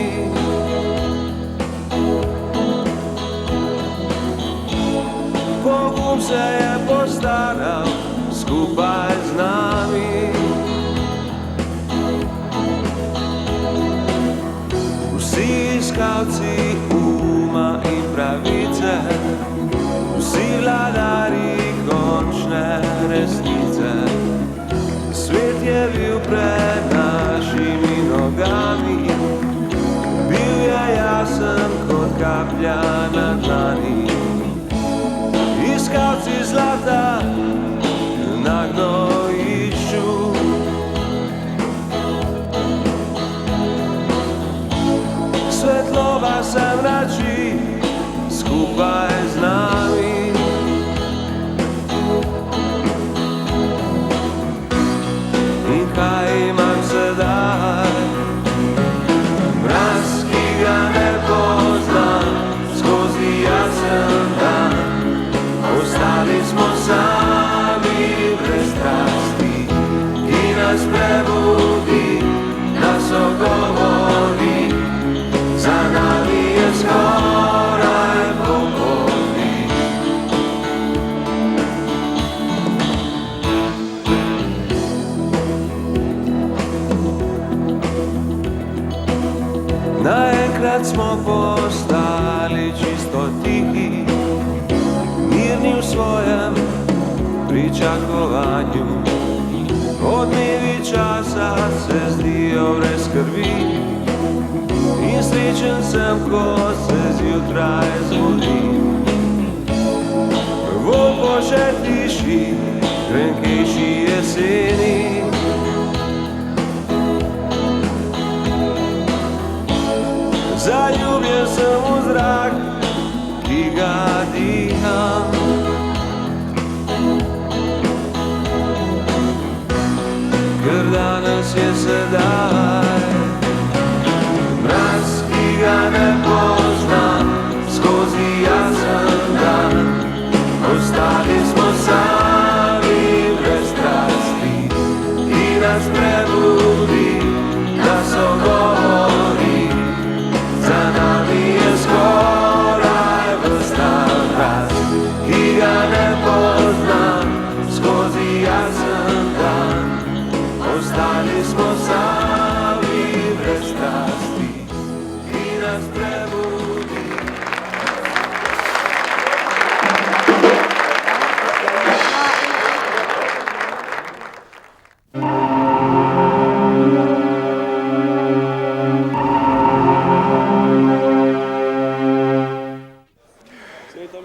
pogum se je postaral skupaj z nami. Vsi iskalci in pravice, vsi vladari končne resnice. Svet je bil pred našimi nogami, bil je jasen kot kaplja na dlani. Iskalci zlata na gnojišču, svetloba se mrači skupaj z nami. In kaj imam sedaj? Mraz, ki ga ne poznam, skozi jasen dan. Ostali smo sami brez strasti, ki nas prebudi, nas ogovori. Za nami je skoraj popolni. Naenkrat smo postali čisto tihi, mirni v svojem pričakovanju. Odmevi časa se zdijo brez skrbi in srečen sem, ko se zjutraj zbudi. Vol po še tiši, krenkejši jeseni. Zaljubljen sem v zrak, ki ga diham. Ker danes je sedaj mraz, ki ga ne poznam, skozi jasen dan. Ostali smo sami brez strasti, ki nas prebudi, nas ogovori. Za nami je skoraj ves ta mraz, ki ga ne poznam, skozi jasen dan. Ostali smo sami brez strasti, ki nas prebudi.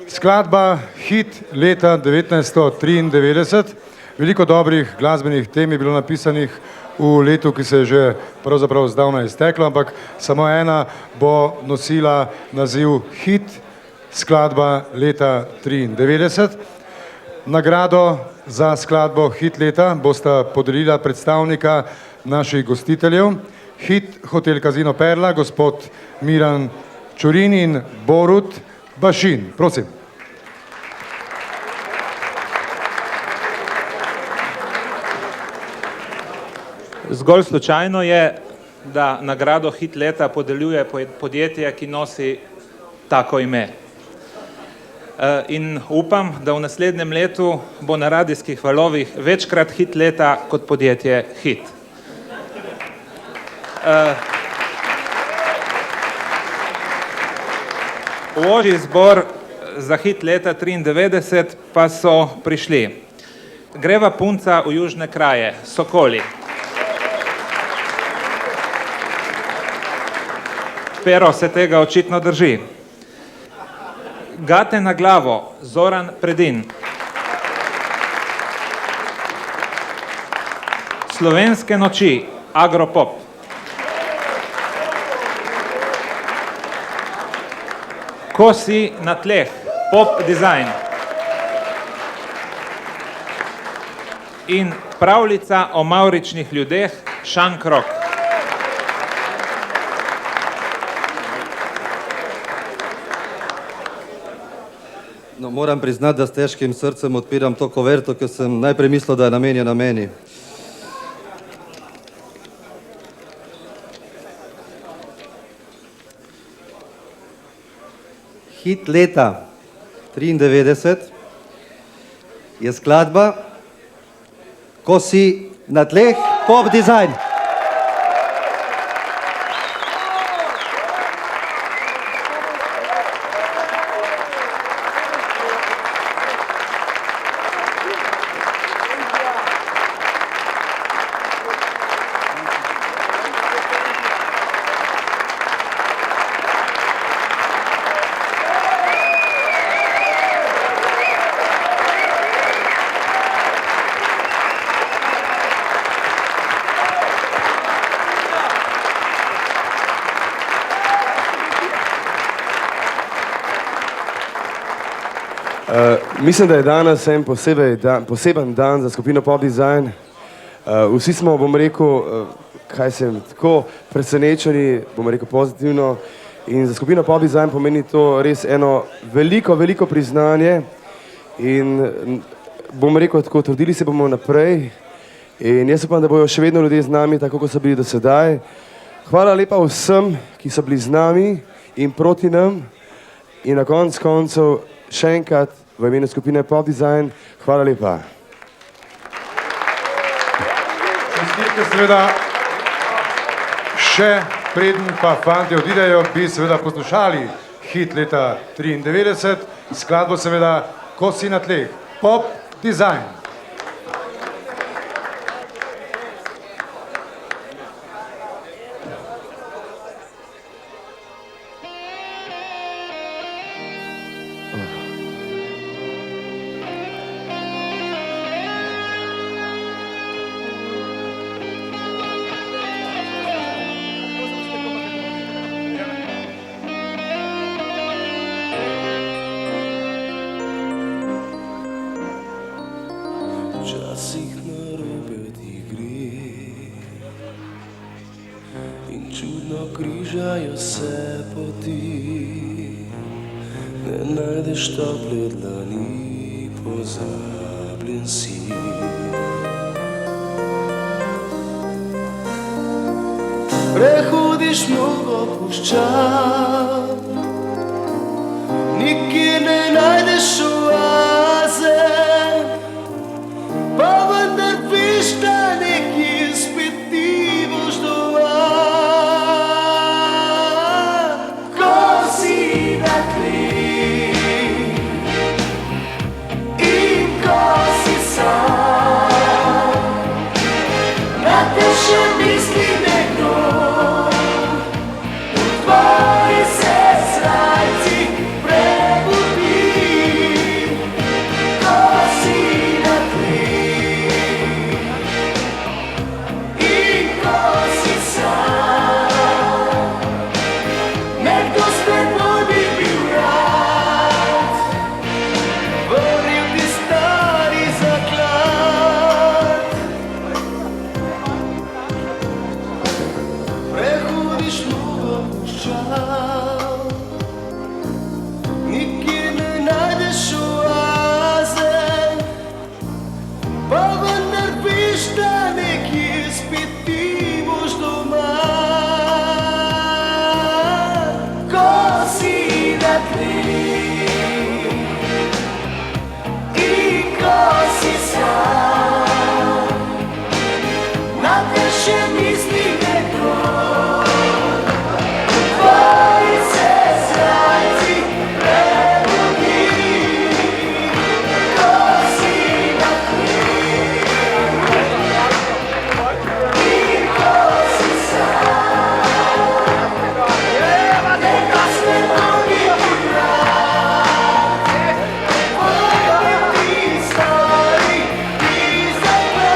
Skladba hit leta 1993. Veliko dobrih glasbenih tem je bilo napisanih v letu, ki se je že pravzaprav zdavnaj izteklo, ampak samo ena bo nosila naziv hit, skladba leta 1993. Nagrado za skladbo hit leta bosta podelila predstavnika naših gostiteljev. Hit Hotel Casino Perla, gospod Miran Čurin in Borut Bašin. Prosim. Zgolj slučajno je, da nagrado hit leta podeljuje podjetje, ki nosi tako ime. In upam, da v naslednjem letu bo na radijskih valovih večkrat hit leta kot podjetje Hit. V ožji izbor za hit leta 1993 pa so prišli Greva punca v južne kraje, Sokoli. Pero se tega očitno drži. Gate na glavo, Zoran Predin. Slovenske noči, Agropop. Ko si na tleh, Pop Design. In pravljica o mavričnih ljudeh, Šank Rock. No, moram priznati, da s težkim srcem odpiram to koverto, ker sem najprej mislil, da je namenjena meni. Hit leta 1993 je skladba Ko si na tleh, Pop Design. Mislim, da je danes en poseben dan za skupino Pop Design. Vsi smo, bom rekel, tako presenečeni, bom rekel pozitivno. In za skupino Pop Design pomeni to res eno veliko priznanje. In bom rekel tako, trudili se bomo naprej. In jaz upam, da bojo še vedno ljudje z nami, tako kot so bili do sedaj. Hvala lepa vsem, ki so bili z nami in proti nam. In na koncu še enkrat v imenu skupine Pop Design, hvala lepa. Čestitke seveda, še preden pa fantje odidejo, bi seveda poslušali hit leta 93, skladbo seveda Ko si na tleh, Pop Design. Včasih narobe ti gre in čudno križajo se poti. Ne najdeš tople dlani, pozabljen si. Prehodiš mnogo puščav, nikjer ne najdeš oaze, pa vendar veš, da nekje spet ti boš doma. Ko si na tleh in ko si sam, na te še misli nekdo, v tvoji se srajci prebudi. Ko si na tleh in ko si sam, nekdo spet ne bi bil rad vrnil ti stari zaklad. Prehodiš mnogo puščav, nikjer ne najdeš oaze, pa vendar veš, da nekje spet ti boš doma. Ko si na tleh in ko si sam, na te še misli nekdo, v tvoji se srajci prebudi. Ko si na tleh in ko si sam, nekdo spet ne bi bil rad vrnil ti stari zaklad.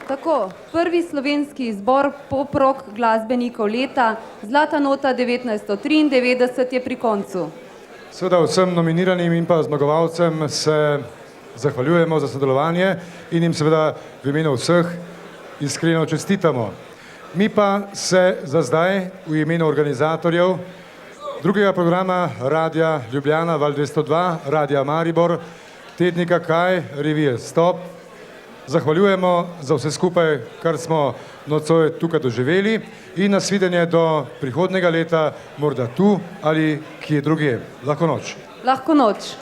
Tako, prvi slovenski izbor pop-rock glasbenikov leta, Zlata nota 1993 je pri koncu. Seveda vsem nominiranim in pa zmagovalcem se zahvaljujemo za sodelovanje in jim seveda v imenu vseh iskreno čestitamo. Mi pa se za zdaj v imenu organizatorjev drugega programa Radia Ljubljana, Val 202, Radia Maribor, Tednika Kaj, revije Stop, zahvaljujemo za vse skupaj, kar smo nocoj tukaj doživeli in nasvidenje do prihodnega leta, morda tu ali kje drugje. Lahko noč. Lahko noč.